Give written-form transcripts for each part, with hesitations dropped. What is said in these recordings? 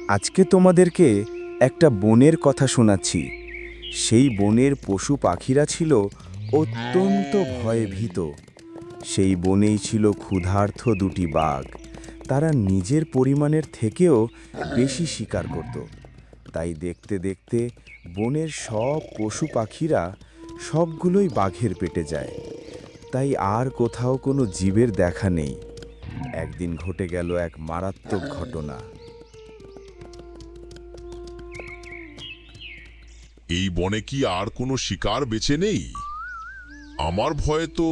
আজকে তোমাদেরকে একটা বনের কথা শোনাচ্ছি। সেই বনের পশু পাখিরা ছিল অত্যন্ত ভয়ে ভীত। সেই বনেই ছিল ক্ষুধার্ত দুটি বাঘ। তারা নিজের পরিমাণের থেকেও বেশি শিকার করত। তাই দেখতে দেখতে বনের সব পশু পাখিরা সবগুলোই বাঘের পেটে যায়। তাই আর কোথাও কোনো জীবের দেখা নেই। একদিন ঘটে গেল এক মারাত্মক ঘটনা। এই বনে কি আর কোনো শিকার বেঁচে নেই? আমার ভয়ে তো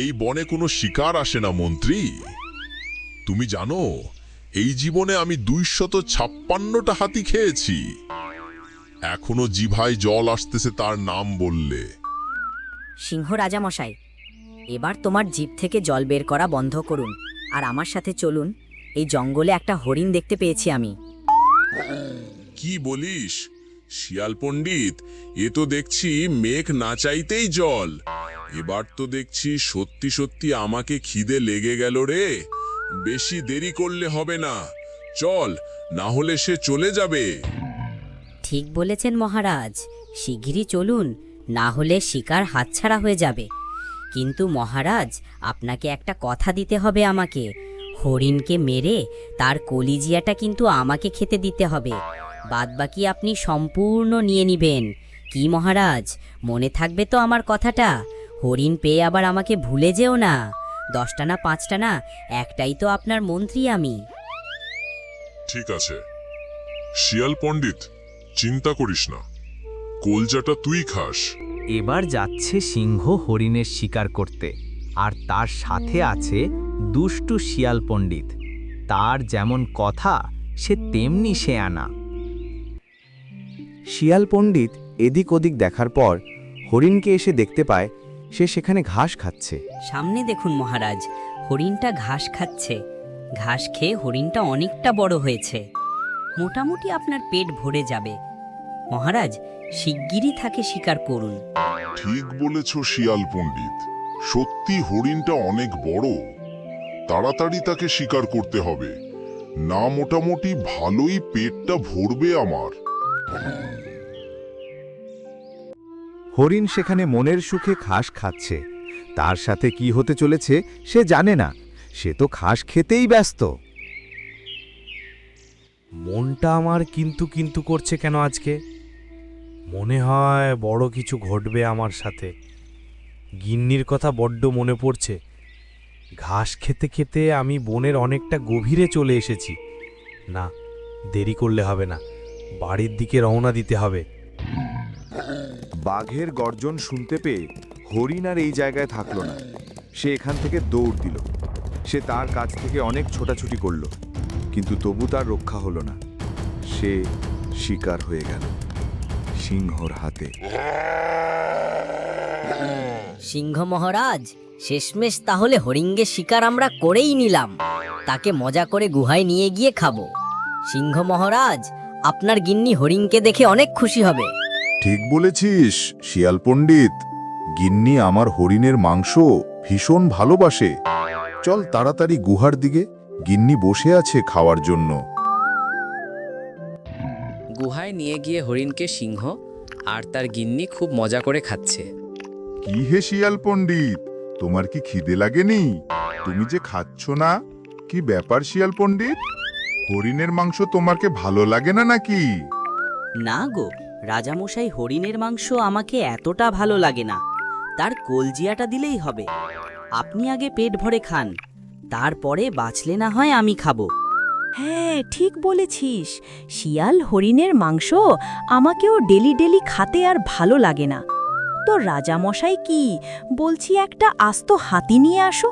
এই বনে কোনো শিকার আসে না মন্ত্রী। তুমি জানো, এই জীবনে আমি 256টা হাতি খেয়েছি। এখনো জিভায় জল আসতেছে তার নাম বললে। সিংহ রাজামশাই, এবার তোমার জিভ থেকে জল বের করা বন্ধ করুন আর আমার সাথে চলুন। এই জঙ্গলে একটা হরিণ দেখতে পেয়েছি আমি। কি বলিস শিয়াল পণ্ডিত? এ তো দেখছি মেঘ না চাইতেই জল। এবার তো দেখছি সত্যি সত্যি আমাকে খিদে লেগে গেল রে। বেশি দেরি করলে হবে না, চল, না হলে সে চলে যাবে। ঠিক বলেছেন মহারাজ, শিগগিরই চলুন, না হলে শিকার হাতছাড়া হয়ে যাবে। কিন্তু মহারাজ, আপনাকে একটা কথা দিতে হবে আমাকে। হরিণকে মেরে তার কলিজিয়াটা কিন্তু আমাকে খেতে দিতে হবে। বাদবাকি আপনি সম্পূর্ণ নিয়ে নিবেন। কি মহারাজ, মনে থাকবে তো আমার কথাটা? হরিণ পেয়ে আবার আমাকে ভুলে যেও না। 10টা না 5টা না, একটাই তো আপনার মন্ত্রী আমি। ঠিক আছে শিয়াল পণ্ডিত, চিন্তা করিস না, কলজাটা তুই খাস। এবার যাচ্ছে সিংহ হরিণের শিকার করতে, আর তার সাথে আছে দুষ্টু শিয়াল পণ্ডিত। তার যেমন কথা সে তেমনি সে আনা। শিয়াল পণ্ডিত এদিক ওদিক দেখার পর হরিণকে এসে দেখতে পায় সে সেখানে ঘাস খাচ্ছে। সামনে দেখুন মহারাজ, হরিণটা ঘাস খাচ্ছে। ঘাস খেয়ে হরিণটা অনেকটা বড় হয়েছে। মোটামুটি আপনার পেট ভরে যাবে। মহারাজ, শিগগিরই তাকে শিকার করুন। ঠিক বলেছ শিয়াল পণ্ডিত, সত্যি হরিণটা অনেক বড়। তাড়াতাড়ি তাকে শিকার করতে হবে, না মোটামুটি ভালোই পেটটা ভরবে আমার। হরিণ সেখানে মনের সুখে ঘাস খাচ্ছে। তার সাথে কি হতে চলেছে সে জানে না, সে তো ঘাস খেতেই ব্যস্ত। মনটা আমার কিন্তু কিন্তু করছে কেন আজকে? মনে হয় বড় কিছু ঘটবে আমার সাথে। গিন্নির কথা বড্ড মনে পড়ছে। ঘাস খেতে খেতে আমি বনের অনেকটা গভীরে চলে এসেছি। না, দেরি করলে হবে না, বাড়ির দিকে রওনা দিতে হবে। বাঘের গর্জন শুনতে পেয়ে হরিণ আর এই জায়গায় থাকলো না। সে এখান থেকে দৌড় দিল। সে তার কাছ থেকে অনেক ছোটাছুটি করল, কিন্তু তবু তার রক্ষা হলো না। সে শিকার হয়ে গেল সিংহর হাতে। সিংহ মহারাজ, শেষমেশ তাহলে হরিণকে শিকার আমরা করেই নিলাম। তাকে মজা করে গুহায় নিয়ে গিয়ে খাবো। সিংহ মহারাজ, আপনার গিন্নি হরিণকে দেখে অনেক খুশি হবে। ঠিক বলেছিস শিয়াল পণ্ডিত, গিন্নি আমার হরিণের মাংস ভীষণ ভালোবাসে। চল তাড়াতাড়ি গুহার দিকে, গিন্নি বসে আছে খাওয়ার জন্য। গুহায় নিয়ে গিয়ে হরিণকে সিংহ আর তার গিন্নি খুব মজা করে খাচ্ছে। কি হে শিয়াল পণ্ডিত, তোমার কি খিদে লাগেনি? তুমি যে খাচ্ছ না, কি ব্যাপার শিয়াল পণ্ডিত? হরিণের মাংস তোমাকে ভালো লাগে না নাকি? না গো রাজামশাই, হরিণের মাংস আমাকে এতটা ভালো লাগে না। তার কলজিয়াটা দিলেই হবে। আপনি আগে পেট ভরে খান, তারপরে বাঁচলে না হয় আমি খাবো। হ্যাঁ, ঠিক বলেছিস। শিয়াল হরিণের মাংস আমাকেও ডেলি ডেলি খাতে আর ভালো লাগে না। তো রাজামশাই, কি বলছি, একটা আস্ত হাতি নিয়ে আসো।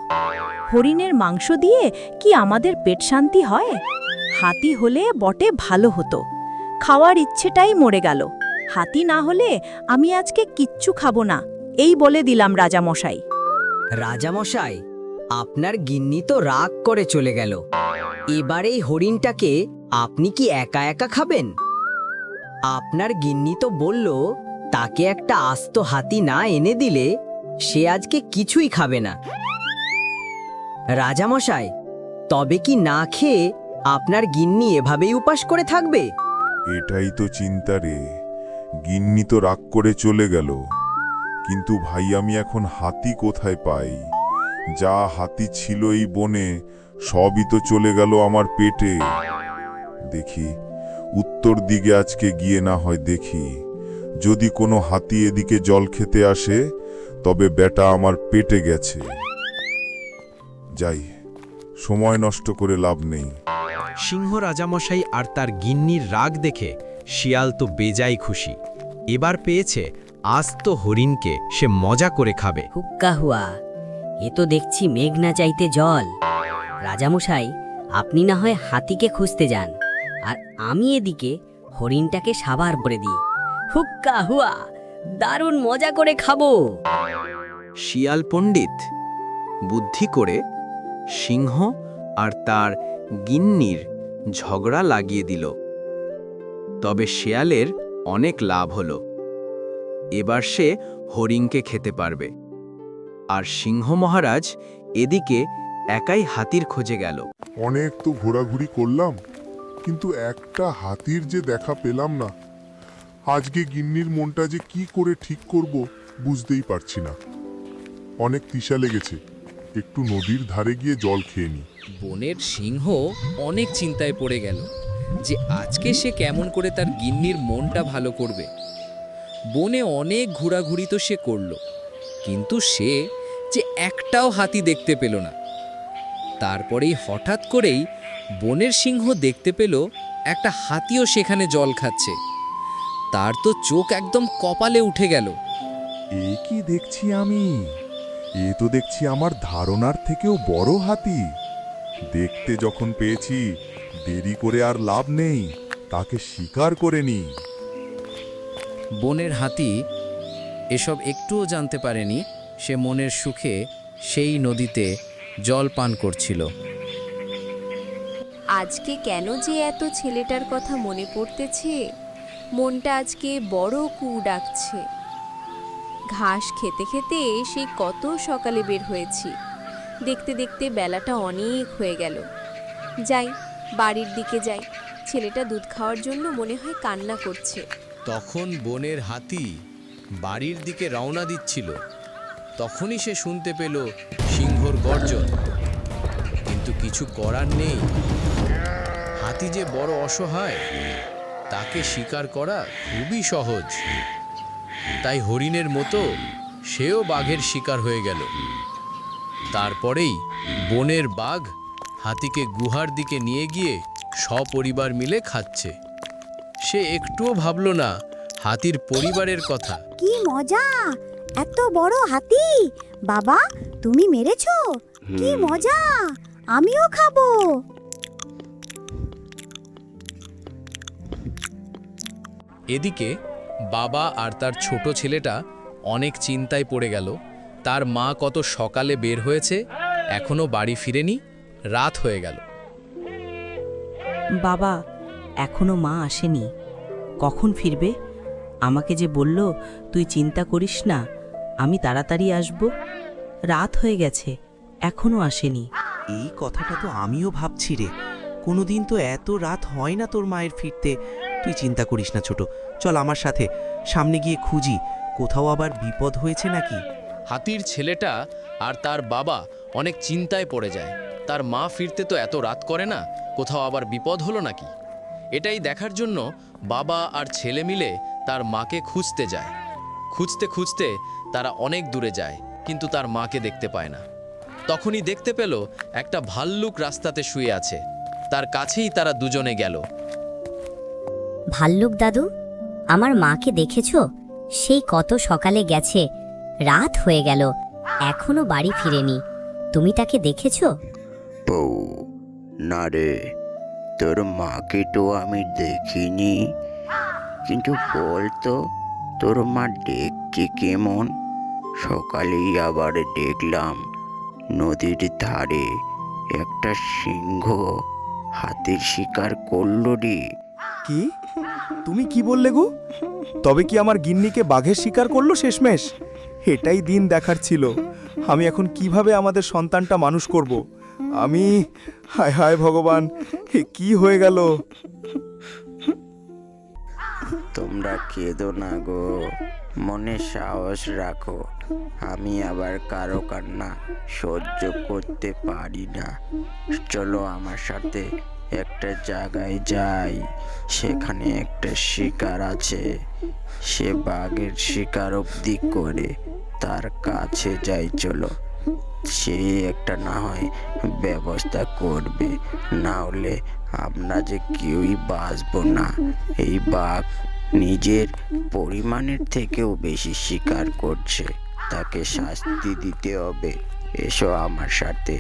হরিণের মাংস দিয়ে কি আমাদের পেট শান্তি হয়? হাতি হলে বটে ভালো হতো। খাওয়ার ইচ্ছেটাই মরে গেল। হাতি না হলে আমি আজকে কিচ্ছু খাবো না, এই বলে দিলাম রাজামশাই। রাজামশাই, আপনার গিন্নি তো রাগ করে চলে গেল। এবার এই হরিণটাকে আপনি কি একা একা খাবেন? আপনার গিন্নি তো বলল তাকে একটা আস্ত হাতি না এনে দিলে সে আজকে কিছুই খাবে না। রাজামশাই, তবে কি না খেয়ে আপনার গিন্নি এভাবেই উপাস করে থাকবে? এটাই তো চিন্তা রে। গিন্নি তো রাগ করে চলে গেল, কিন্তু ভাই আমি এখন হাতি কোথায় পাই? যা হাতি ছিল এই বনে সবই তো চলে গেল আমার পেটে। দেখি উত্তর দিকে আজকে গিয়ে না হয় দেখি, যদি কোনো হাতি এদিকে জল খেতে আসে তবে বেটা আমার পেটে গেছে। যাই, সময় নষ্ট করে লাভ নেই। সিংহ রাজামশাই আর তার গিন্নির রাগ দেখে শিয়াল তো বেজায় খুশি। এবার পেয়েছে আস্ত হরিণকে সে মজা করে খাবে। হুক্কা হুয়া, এ তো দেখছি মেঘ না চাইতে জল। রাজামশাই, আপনি না হয় হাতিকে খুঁজতে যান, আর আমি এদিকে হরিণটাকে সাবার করে দিই। হুক্কা হুয়া, দারুণ মজা করে খাবো। শিয়াল পণ্ডিত বুদ্ধি করে সিংহ আর তার গিন্নির ঝগড়া লাগিয়ে দিল। তবে শিয়ালের অনেক লাভ হলো। এবার সে হরিণকে খেতে পারবে। আর সিংহ মহারাজ এদিকে একাই হাতির খোঁজে গেল। অনেক তো ঘোরাঘুরি করলাম, কিন্তু একটা হাতির যে দেখা পেলাম না। আজকে গিন্নির মনটা যে কি করে ঠিক করব বুঝতেই পারছি না। অনেক তৃষা লেগেছে, একটু নদীর ধারে গিয়ে জল খেয়ে নি। বনের সিংহ অনেক চিন্তায় পড়ে গেল যে আজকে সে কেমন করে তার গিন্নির মনটা ভালো করবে। বনে অনেক ঘোরাঘুরি তো সে করল, কিন্তু সে যে একটাও হাতি দেখতে পেল না। তারপরেই হঠাৎ করেই বনের সিংহ দেখতে পেল একটা হাতিও সেখানে জল খাচ্ছে। তার তো চোখ একদম কপালে উঠে গেল। এ কি দেখছি আমি? এ তো দেখছি আমার ধারণার থেকেও বড় হাতি। দেখতে যখন পেয়েছি, দেরি করে আর লাভ নেই, তাকে শিকার করে নি। বনের হাতি এসব একটুও জানতে পারেনি সে মনের সুখে সেই নদীতে জল পান করছিল। আজকে কেন যে এত ছেলেটার কথা মনে পড়তেছে, মনটা আজকে বড় কু ডাকছে। ঘাস খেতে খেতে সেই কত সকালে বের হয়েছি, দেখতে দেখতে বেলাটা অনেক হয়ে গেল। যাই, বাড়ির দিকে যাই, ছেলেটা দুধ খাওয়ার জন্য মনে হয় কান্না করছে। তখন বনের হাতি বাড়ির দিকে রওনা দিচ্ছিল। তখনই সে শুনতে পেল সিংহর গর্জন, কিন্তু কিছু করার নেই। হাতি যে বড় অসহায়, তাকে শিকার করা খুবই সহজ। তাই হরিণের মতো সেও বাঘের শিকার হয়ে গেল। তারপরেই বনের বাঘ হাতিকে গুহার দিকে নিয়ে গিয়ে সপরিবার মিলে খাচ্ছে। সে একটুও ভাবল না হাতির পরিবারের কথা। কি মজা, এত বড় হাতি! বাবা, তুমি মেরেছো? কি মজা, আমিও খাবো। এদিকে বাবা আর তার ছোট ছেলেটা অনেক চিন্তায় পড়ে গেল। তার মা কত সকালে বের হয়েছে, এখনো বাড়ি ফিরেনি, রাত হয়ে গেল। বাবা, এখনো মা আসেনি, কখন ফিরবে? আমাকে যে বলল তুই চিন্তা করিস না, আমি তাড়াতাড়ি আসব। রাত হয়ে গেছে, এখনো আসেনি। এই কথাটা তো আমিও ভাবছি রে। কোনোদিন তো এত রাত হয় না তোর মায়ের ফিরতে। তুই চিন্তা করিস না ছোট, চল আমার সাথে, সামনে গিয়ে খুঁজি, কোথাও আবার বিপদ হয়েছে নাকি। হাতির ছেলেটা আর তার বাবা অনেক চিন্তায় পড়ে যায়। তার মা ফিরতে তো এত রাত করে না, কোথাও আবার বিপদ হলো নাকি। এটাই দেখার জন্য বাবা আর ছেলে মিলে তার মাকে খুঁজতে যায়। খুঁজতে খুঁজতে তারা অনেক দূরে যায়, কিন্তু তার মাকে দেখতে পায় না। তখনই দেখতে পেল একটা ভাল্লুক রাস্তাতে শুয়ে আছে। তার কাছেই তারা দুজনে গেল। ভাল্লুক দাদু, আমার মাকে দেখেছো? সেই কত সকালে গেছে, রাত হয়ে গেল, এখনো বাড়ি ফিরেনি। তুমি তাকে দেখেছো? বউ, না রে, তোর মাকে তো আমি দেখিনি। কিন্তু বল তো, তোর মা দেখতে কেমন? সকালেই আবার দেখলাম নদীর ধারে একটা সিংহ হাতির শিকার করলো রে। কি? তুমি কি বললে গো? তবে কি আমার গিন্নিকে বাঘের শিকার করলো শেষমেশ? এটাই দিন দেখার ছিল। আমি এখন কিভাবে আমাদের সন্তানটা মানুষ করব? আমি হায় হায় ভগবান, এ কি হয়ে গেল? তোমরা কেঁদো না গো, মনে সাহস রাখো। আমি আবার কারো কান্না সহ্য করতে পারি না। চলো আমার সাথে একটা জায়গায় যাই, সেখানে একটা শিকার আছে। সে বাঘের শিকার অবধি করে, তার কাছে যাই চলো। সে একটা না হয় ব্যবস্থা করবে, না হলে আমরা যে কেউই বাঁচবো না। এই বাঘ নিজের পরিমাণের থেকেও বেশি শিকার করছে, তাকে শাস্তি দিতে হবে। এসো আমার সাথে।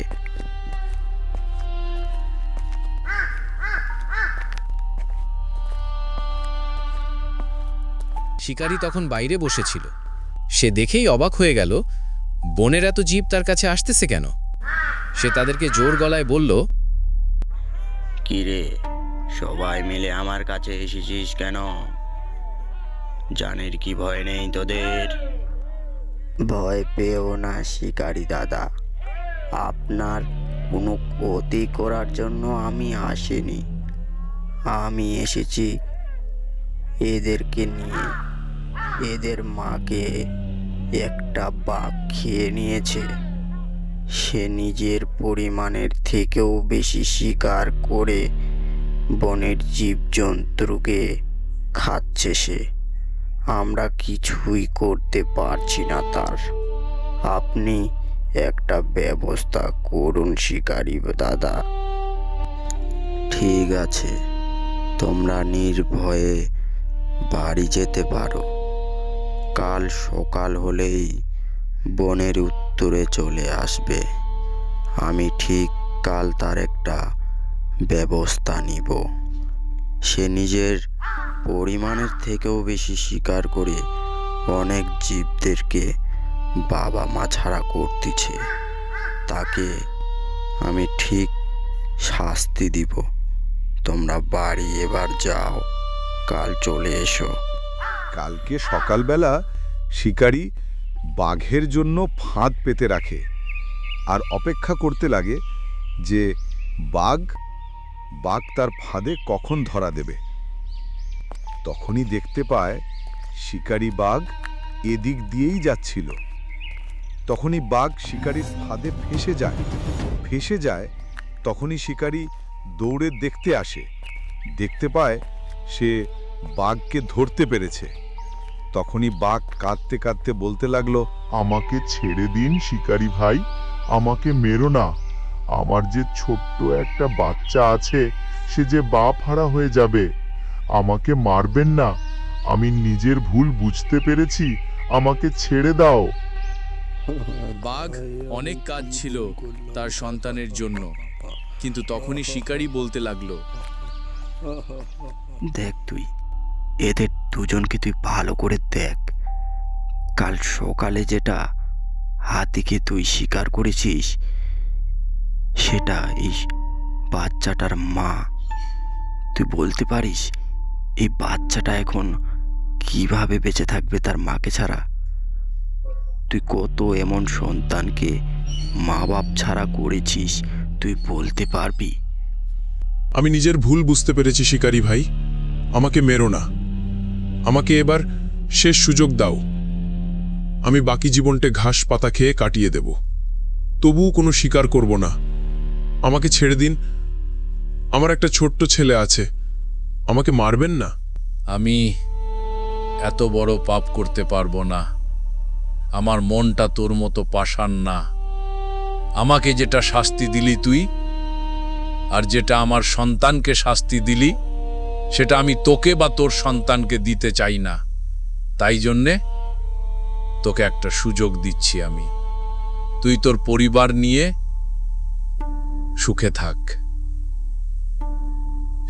শিকারী তখন বাইরে বসেছিল। সে দেখেই অবাক হয়ে গেল, বনের এত জীব তার কাছে আসতেছে কেন। সে তাদেরকে জোর গলায় বলল, কিরে, সবাই মিলে আমার কাছে এসেছিস কেন? জানের কি ভয় নেই তোদের? ভয় পেও না শিকারী দাদা, আপনার কোনো ক্ষতি করার জন্য আমি আসিনি। আমি এসেছি এদেরকে নিয়ে। এদের মাকে একটা বাঘ খেয়ে নিয়েছে। সে নিজের পরিমাণের থেকেও বেশি শিকার করে বনের জীবজন্তুকে খাচ্ছে সে। আমরা কিছুই করতে পারছি না তার। আপনি একটা ব্যবস্থা করুন শিকারী দাদা। ঠিক আছে, তোমরা নির্ভয়ে বাড়ি যেতে পারো। কাল সকাল হলেই বনের উত্তরে চলে আসবে। আমি ঠিক কাল তার একটা ব্যবস্থা নিব। সে নিজের পরিমাণের থেকেও বেশি শিকার করে অনেক জীবদেরকে বাবা মা ছাড়া করতেছে। তাকে আমি ঠিক শাস্তি দিব। তোমরা বাড়ি এবার যাও, কাল চলে এসো। কালকে সকালবেলা শিকারী বাঘের জন্য ফাঁদ পেতে রাখে আর অপেক্ষা করতে লাগে যে বাঘ তার ফাঁদে কখন ধরা দেবে। তখনই দেখতে পায় শিকারী বাঘ এদিক দিয়েই যাচ্ছিল। তখনই বাঘ শিকারীর ফাঁদে ফেঁসে যায়। তখনই শিকারী দৌড়ে দেখতে আসে, দেখতে পায় সে বাঘকে ধরতে পেরেছে। তখনই বাঘ কাঁদতে কাঁদতে বলতে লাগলো, আমাকে ছেড়ে দিন শিকারী ভাই, আমাকে মেরো না। আমার যে ছোট্ট একটা বাচ্চা আছে, সে যে বাপ হারা হয়ে যাবে। আমাকে মারবেন না, আমি নিজের ভুল বুঝতে পেরেছি, আমাকে ছেড়ে দাও। বাঘ অনেক কাজ ছিল তার সন্তানের জন্য, কিন্তু তখনই শিকারী বলতে লাগলো, দেখ তুই এদের দুজনকে তুই ভালো করে দেখ। কাল সকালে যেটা হাতিকে তুই শিকার করেছিস, সেটা এই বাচ্চাটার মা। তুই বলতে পারিস এই বাচ্চাটা এখন কিভাবে বেঁচে থাকবে তার মাকে ছাড়া? তুই কত এমন সন্তানকে মা বাপ ছাড়া করেছিস, তুই বলতে পারবি? আমি নিজের ভুল বুঝতে পেরেছি শিকারী ভাই, আমাকে মেরো না। আমাকে এবার শেষ সুযোগ দাও। আমি বাকি জীবনটা ঘাস পাতা খেয়ে কাটিয়ে দেব, তবুও কোনো শিকার করব না। আমাকে ছেড়ে দিন, আমার একটা ছোট্ট ছেলে আছে, আমাকে মারবেন না। আমি এত বড় পাপ করতে পারবো না। আমার মনটা তোর মতো পাষাণ না। আমাকে যেটা শাস্তি দিলি তুই, আর যেটা আমার সন্তানকে শাস্তি দিলি, সেটা আমি তোকে বা তোর সন্তানকে দিতে চাই না। তাই জন্যে তোকে একটা সুযোগ দিচ্ছি আমি। তুই তোর পরিবার নিয়ে সুখে থাক।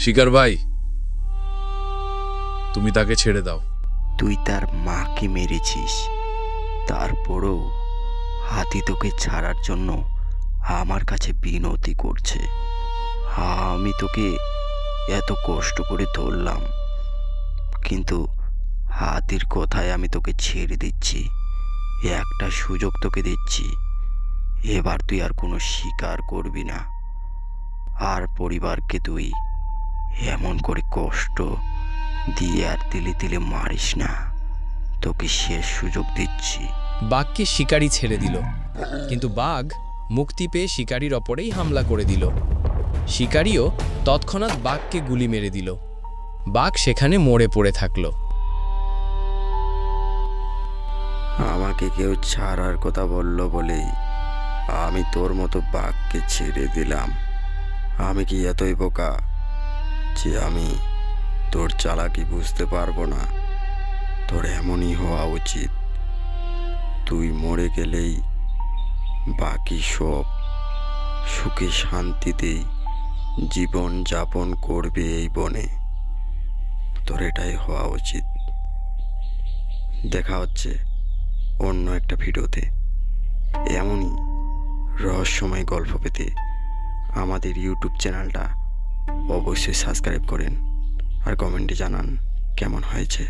শিকার ভাই, তুমি তাকে ছেড়ে দাও। তুই তার মাকে মেরেছিস, তারপরও হাতি তোকে ছাড়ার জন্য আমার কাছে বিনতি করছে। আমি তোকে এত কষ্ট করে ধরলাম, কিন্তু হাতির কথায় আমি তোকে ছেড়ে দিচ্ছি। একটা সুযোগ তোকে দিচ্ছি, এবার তুই আর কোনো শিকার করবি না, আর পরিবারকে তুই এমন করে কষ্ট দিয়ে আর তিলে তিলে মারিস না। তোকে শেষ সুযোগ দিচ্ছি। বাঘকে শিকারি ছেড়ে দিল, কিন্তু বাঘ মুক্তি পেয়ে শিকারির ওপরেই হামলা করে দিল। শিকারিও তৎক্ষণাৎ বাঘকে গুলি মেরে দিল। বাঘ সেখানে মরে পড়ে থাকলো। আমাকে কেউ ছাড়ার কথা বলল বলেই আমি তোর মতো বাঘকে ছেড়ে দিলাম। আমি কি এতই বোকা যে আমি তোর চালাকি বুঝতে পারবো না? তোর এমনই হওয়া উচিত। তুই মরে গেলেই বাকি সব সুখে শান্তিতেই জীবন যাপন করবে এই বনে। তোর এটাই হওয়া উচিত। দেখা হচ্ছে অন্য একটা ভিডিওতে। এমনই রহস্যময় গল্প পেতে আমাদের ইউটিউব চ্যানেলটা অবশ্যই সাবস্ক্রাইব করেন আর কমেন্টে জানান কেমন হয়েছে।